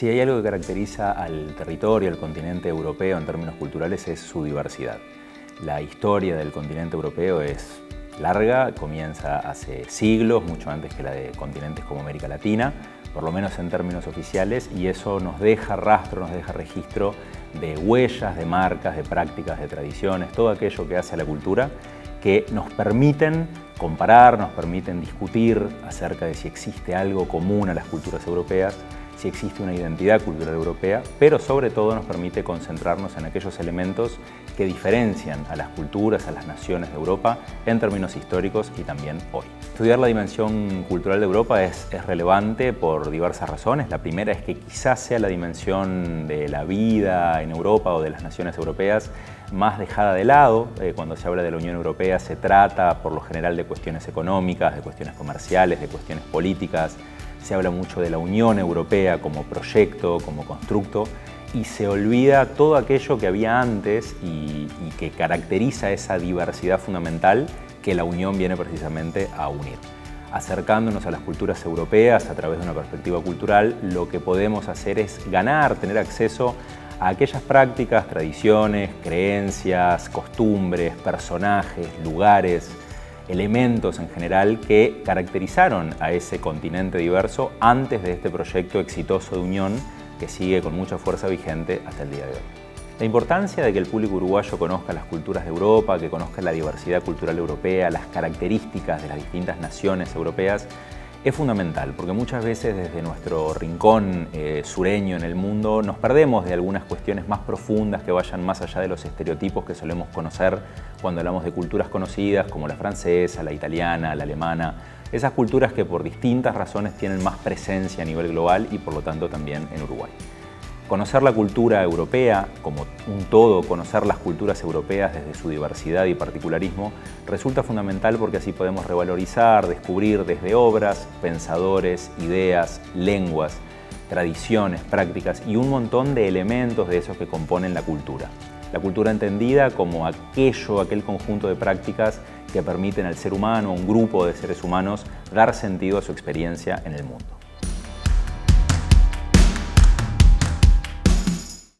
Si hay algo que caracteriza al territorio, al continente europeo en términos culturales, es su diversidad. La historia del continente europeo es larga, comienza hace siglos, mucho antes que la de continentes como América Latina, por lo menos en términos oficiales, y eso nos deja rastro, nos deja registro de huellas, de marcas, de prácticas, de tradiciones, todo aquello que hace a la cultura, que nos permiten comparar, nos permiten discutir acerca de si existe algo común a las culturas europeas, si existe una identidad cultural europea, pero sobre todo nos permite concentrarnos en aquellos elementos que diferencian a las culturas, a las naciones de Europa en términos históricos y también hoy. Estudiar la dimensión cultural de Europa es relevante por diversas razones. La primera es que quizás sea la dimensión de la vida en Europa o de las naciones europeas más dejada de lado. Cuando se habla de la Unión Europea se trata por lo general de cuestiones económicas, de cuestiones comerciales, de cuestiones políticas. Se habla mucho de la Unión Europea como proyecto, como constructo, y se olvida todo aquello que había antes y que caracteriza esa diversidad fundamental que la Unión viene precisamente a unir. Acercándonos a las culturas europeas a través de una perspectiva cultural, lo que podemos hacer es ganar, tener acceso a aquellas prácticas, tradiciones, creencias, costumbres, personajes, lugares, elementos en general que caracterizaron a ese continente diverso antes de este proyecto exitoso de unión que sigue con mucha fuerza vigente hasta el día de hoy. La importancia de que el público uruguayo conozca las culturas de Europa, que conozca la diversidad cultural europea, las características de las distintas naciones europeas, es fundamental, porque muchas veces desde nuestro rincón sureño en el mundo nos perdemos de algunas cuestiones más profundas que vayan más allá de los estereotipos que solemos conocer cuando hablamos de culturas conocidas como la francesa, la italiana, la alemana, esas culturas que por distintas razones tienen más presencia a nivel global y por lo tanto también en Uruguay. Conocer la cultura europea como un todo, conocer las culturas europeas desde su diversidad y particularismo, resulta fundamental porque así podemos revalorizar, descubrir desde obras, pensadores, ideas, lenguas, tradiciones, prácticas y un montón de elementos de esos que componen la cultura. La cultura entendida como aquel conjunto de prácticas que permiten al ser humano, a un grupo de seres humanos, dar sentido a su experiencia en el mundo.